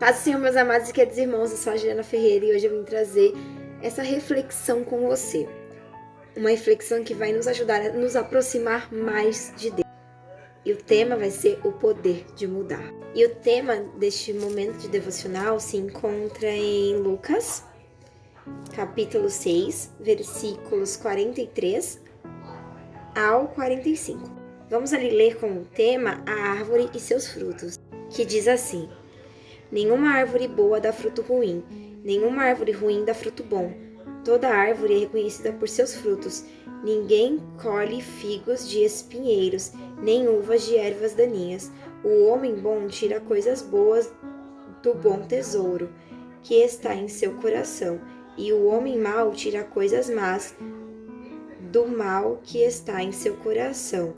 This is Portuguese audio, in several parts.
Paz do Senhor, meus amados e queridos irmãos, eu sou a Juliana Ferreira e hoje eu vim trazer essa reflexão com você. Uma reflexão que vai nos ajudar a nos aproximar mais de Deus. E o tema vai ser o poder de mudar. E o tema deste momento de devocional se encontra em Lucas, capítulo 6, versículos 43 ao 45. Vamos ali ler com o tema a árvore e seus frutos, que diz assim: nenhuma árvore boa dá fruto ruim, nenhuma árvore ruim dá fruto bom. Toda árvore é reconhecida por seus frutos. Ninguém colhe figos de espinheiros, nem uvas de ervas daninhas. O homem bom tira coisas boas do bom tesouro, que está em seu coração, e o homem mau tira coisas más do mal que está em seu coração,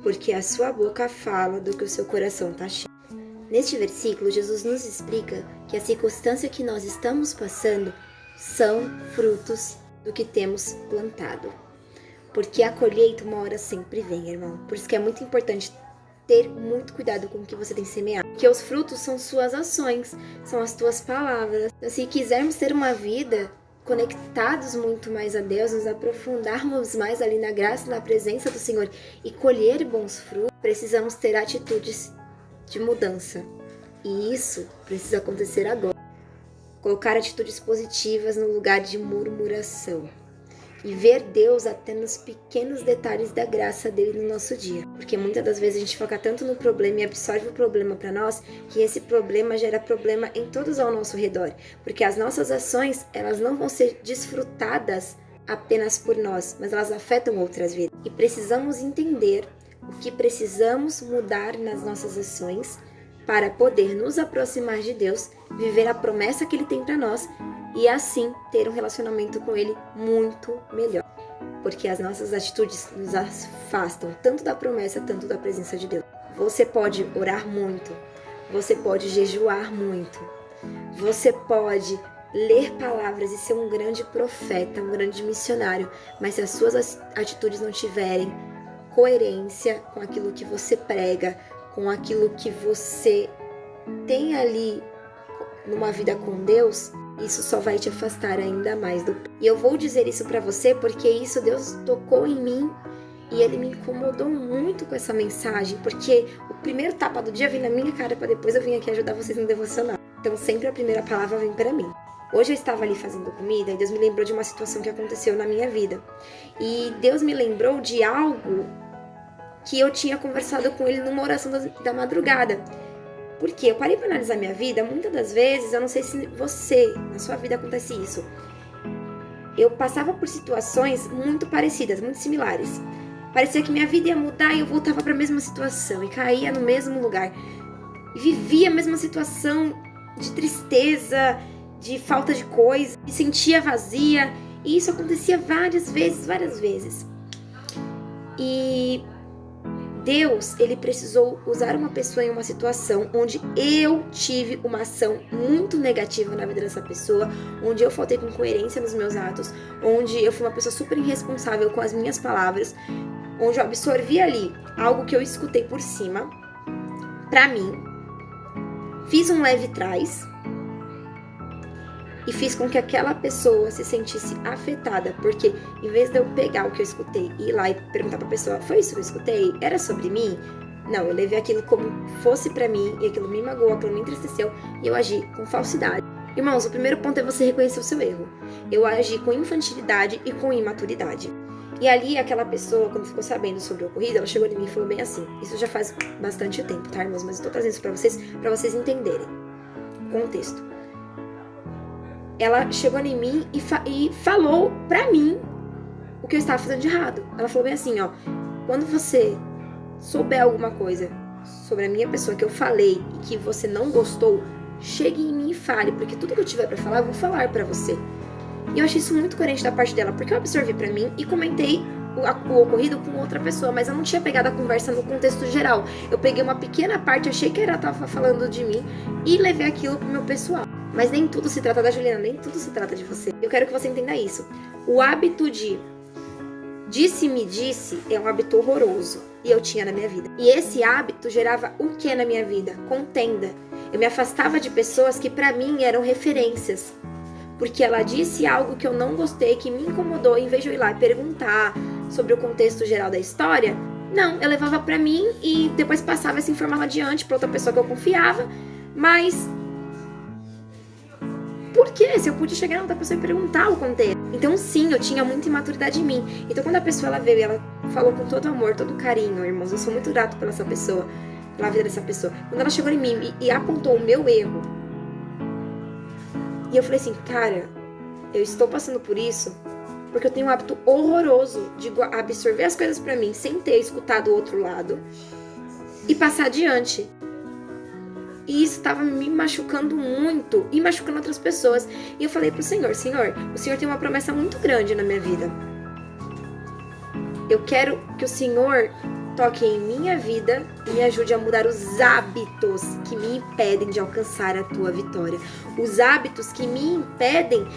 porque a sua boca fala do que o seu coração está cheio. Neste versículo, Jesus nos explica que a circunstância que nós estamos passando são frutos do que temos plantado. Porque a colheita uma hora sempre vem, irmão. Por isso que é muito importante ter muito cuidado com o que você tem semeado. Porque os frutos são suas ações, são as tuas palavras. Então, se quisermos ter uma vida conectados muito mais a Deus, nos aprofundarmos mais ali na graça e na presença do Senhor e colher bons frutos, precisamos ter atitudes de mudança. E isso precisa acontecer agora. Colocar atitudes positivas no lugar de murmuração. E ver Deus até nos pequenos detalhes da graça dele no nosso dia. Porque muitas das vezes a gente foca tanto no problema e absorve o problema para nós, que esse problema gera problema em todos ao nosso redor. Porque as nossas ações, elas não vão ser desfrutadas apenas por nós, mas elas afetam outras vidas. E precisamos entender o que precisamos mudar nas nossas ações para poder nos aproximar de Deus, viver a promessa que Ele tem para nós e assim ter um relacionamento com Ele muito melhor. Porque as nossas atitudes nos afastam tanto da promessa, tanto da presença de Deus. Você pode orar muito, você pode jejuar muito, você pode ler palavras e ser um grande profeta, um grande missionário, mas se as suas atitudes não tiverem coerência com aquilo que você prega, com aquilo que você tem ali numa vida com Deus, isso só vai te afastar ainda mais do... E eu vou dizer isso pra você porque isso Deus tocou em mim e Ele me incomodou muito com essa mensagem, porque o primeiro tapa do dia vem na minha cara pra depois eu vir aqui ajudar vocês no devocional. Então sempre a primeira palavra vem pra mim. Hoje eu estava ali fazendo comida e Deus me lembrou de uma situação que aconteceu na minha vida. E Deus me lembrou de algo que eu tinha conversado com Ele numa oração da madrugada. Porque eu parei para analisar minha vida, muitas das vezes, eu não sei se você, na sua vida acontece isso, eu passava por situações muito parecidas, muito similares. Parecia que minha vida ia mudar e eu voltava para a mesma situação e caía no mesmo lugar. E vivia a mesma situação de tristeza, de falta de coisa, me sentia vazia. E isso acontecia várias vezes. E Deus, Ele precisou usar uma pessoa em uma situação onde eu tive uma ação muito negativa na vida dessa pessoa, onde eu faltei com coerência nos meus atos, onde eu fui uma pessoa super irresponsável com as minhas palavras, onde eu absorvi ali algo que eu escutei por cima, pra mim, fiz um leve trás e fiz com que aquela pessoa se sentisse afetada, porque em vez de eu pegar o que eu escutei e ir lá e perguntar pra pessoa, foi isso que eu escutei? Era sobre mim? Não, eu levei aquilo como fosse pra mim e aquilo me magoou, aquilo me entristeceu e eu agi com falsidade. Irmãos, o primeiro ponto é você reconhecer o seu erro. Eu agi com infantilidade e com imaturidade. E ali aquela pessoa, quando ficou sabendo sobre o ocorrido, ela chegou em mim e falou bem assim, isso já faz bastante tempo, tá, irmãos? Mas eu tô trazendo isso pra vocês entenderem o contexto. Ela chegou em mim e falou pra mim o que eu estava fazendo de errado. Ela falou bem assim, ó, quando você souber alguma coisa sobre a minha pessoa que eu falei e que você não gostou, chegue em mim e fale, porque tudo que eu tiver pra falar, eu vou falar pra você. E eu achei isso muito coerente da parte dela, porque eu absorvi pra mim e comentei o ocorrido com outra pessoa, mas eu não tinha pegado a conversa no contexto geral. Eu peguei uma pequena parte, achei que ela tava falando de mim e levei aquilo pro meu pessoal. Mas nem tudo se trata da Juliana, nem tudo se trata de você. Eu quero que você entenda isso. O hábito de disse-me-disse é um hábito horroroso. e eu tinha na minha vida. E esse hábito gerava o que na minha vida? Contenda. Eu me afastava de pessoas que pra mim eram referências. Porque ela disse algo que eu não gostei, que me incomodou, em vez de eu ir lá e perguntar sobre o contexto geral da história, não, eu levava pra mim e depois passava essa informação adiante pra outra pessoa que eu confiava, mas por quê? Se eu pude chegar na outra pessoa e perguntar o contexto. Então sim, eu tinha muita imaturidade em mim. Então quando a pessoa ela veio e ela falou com todo amor, todo carinho, irmãos, eu sou muito grato pela essa pessoa, pela vida dessa pessoa. Quando ela chegou em mim e apontou o meu erro, e eu falei assim, cara, eu estou passando por isso porque eu tenho um hábito horroroso de absorver as coisas pra mim sem ter escutado o outro lado e passar adiante. E isso estava me machucando muito e machucando outras pessoas. E eu falei pro Senhor, Senhor, o Senhor tem uma promessa muito grande na minha vida. Eu quero que o Senhor toque em minha vida e me ajude a mudar os hábitos que me impedem de alcançar a tua vitória. Os hábitos que me impedem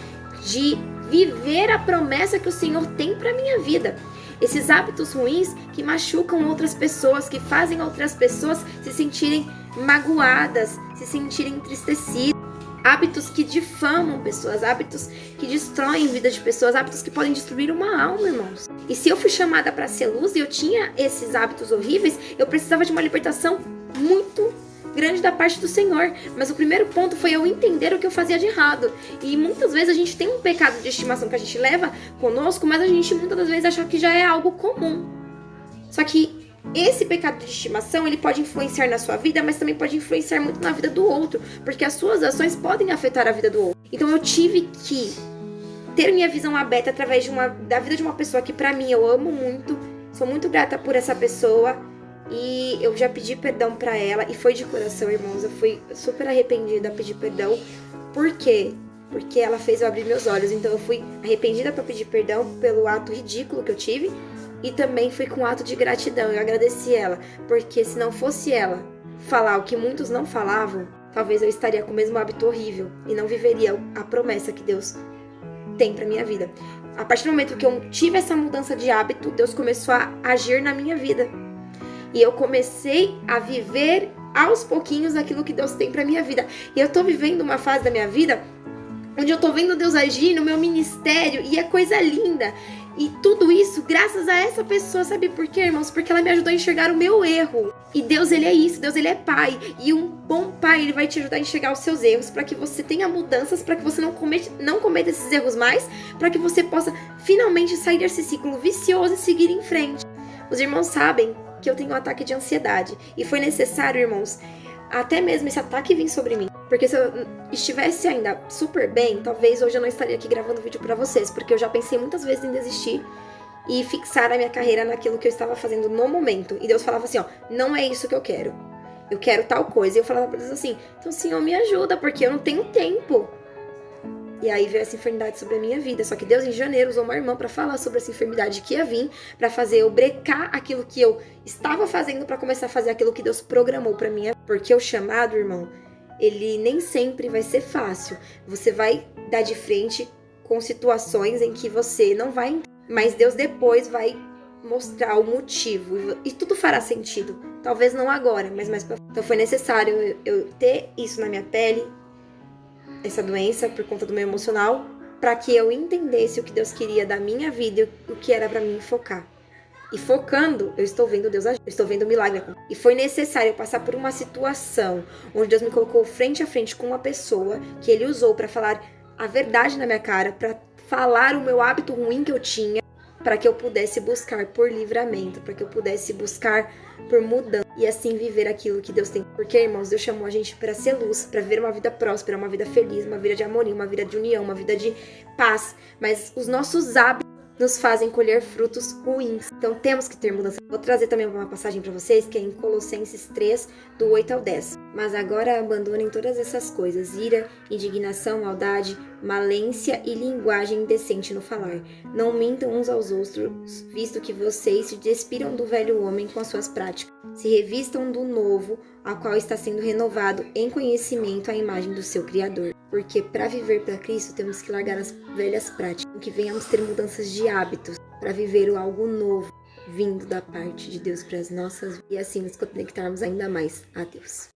de viver a promessa que o Senhor tem para minha vida. Esses hábitos ruins que machucam outras pessoas, que fazem outras pessoas se sentirem magoadas, se sentirem entristecidas. Hábitos que difamam pessoas, hábitos que destroem a vida de pessoas, hábitos que podem destruir uma alma, irmãos. E se eu fui chamada para ser luz e eu tinha esses hábitos horríveis, eu precisava de uma libertação muito grande da parte do Senhor. Mas o primeiro ponto foi eu entender o que eu fazia de errado. E muitas vezes a gente tem um pecado de estimação que a gente leva conosco, mas a gente muitas das vezes acha que já é algo comum. Só que esse pecado de estimação, ele pode influenciar na sua vida, mas também pode influenciar muito na vida do outro, porque as suas ações podem afetar a vida do outro. Então eu tive que ter minha visão aberta através da vida de uma pessoa que pra mim eu amo muito, sou muito grata por essa pessoa, e eu já pedi perdão pra ela, e foi de coração, irmãos, eu fui super arrependida a pedir perdão. Por quê? Porque ela fez eu abrir meus olhos, então eu fui arrependida pra pedir perdão pelo ato ridículo que eu tive, e também fui com um ato de gratidão. Eu agradeci ela, porque se não fosse ela falar o que muitos não falavam, talvez eu estaria com o mesmo hábito horrível e não viveria a promessa que Deus tem pra minha vida. A partir do momento que eu tive essa mudança de hábito, Deus começou a agir na minha vida. E eu comecei a viver aos pouquinhos aquilo que Deus tem pra minha vida. E eu tô vivendo uma fase da minha vida onde eu tô vendo Deus agir no meu ministério, e é coisa linda. E tudo isso graças a essa pessoa, sabe por quê, irmãos? Porque ela me ajudou a enxergar o meu erro. E Deus, ele é isso, Deus, ele é pai. E um bom pai, ele vai te ajudar a enxergar os seus erros, para que você tenha mudanças, para que você não cometa esses erros mais, para que você possa finalmente sair desse ciclo vicioso e seguir em frente. Os irmãos sabem que eu tenho um ataque de ansiedade. E foi necessário, irmãos, até mesmo esse ataque vir sobre mim. Porque se eu estivesse ainda super bem, talvez hoje eu não estaria aqui gravando vídeo pra vocês, porque eu já pensei muitas vezes em desistir e fixar a minha carreira naquilo que eu estava fazendo no momento. E Deus falava assim, ó, não é isso que eu quero tal coisa. E eu falava pra Deus assim, então Senhor, me ajuda, porque eu não tenho tempo. E aí veio essa enfermidade sobre a minha vida. Só que Deus, em janeiro, usou uma irmã pra falar sobre essa enfermidade que ia vir, pra fazer eu brecar aquilo que eu estava fazendo, pra começar a fazer aquilo que Deus programou pra mim. Porque o chamado, irmão, ele nem sempre vai ser fácil. Você vai dar de frente com situações em que você não vai, mas Deus depois vai mostrar o motivo e tudo fará sentido. Talvez não agora, mas mais pra frente. Então foi necessário eu ter isso na minha pele, essa doença por conta do meu emocional, para que eu entendesse o que Deus queria da minha vida e o que era para mim focar. E focando, eu estou vendo Deus agir, eu estou vendo o milagre. E foi necessário eu passar por uma situação onde Deus me colocou frente a frente com uma pessoa que Ele usou para falar a verdade na minha cara, para falar o meu hábito ruim que eu tinha, para que eu pudesse buscar por livramento, para que eu pudesse buscar por mudança e assim viver aquilo que Deus tem. Porque, irmãos, Deus chamou a gente para ser luz, para viver uma vida próspera, uma vida feliz, uma vida de harmonia, uma vida de união, uma vida de paz. Mas os nossos hábitos nos fazem colher frutos ruins. Então temos que ter mudança. Vou trazer também uma passagem para vocês, que é em Colossenses 3, do 8 ao 10. Mas agora abandonem todas essas coisas: ira, indignação, maldade, malência e linguagem indecente no falar. Não mintam uns aos outros, visto que vocês se despiram do velho homem com as suas práticas. Se revistam do novo, a qual está sendo renovado em conhecimento à imagem do seu Criador. Porque para viver para Cristo temos que largar as velhas práticas, que venhamos ter mudanças de hábitos para viver algo novo, vindo da parte de Deus para as nossas vidas e assim nos conectarmos ainda mais a Deus.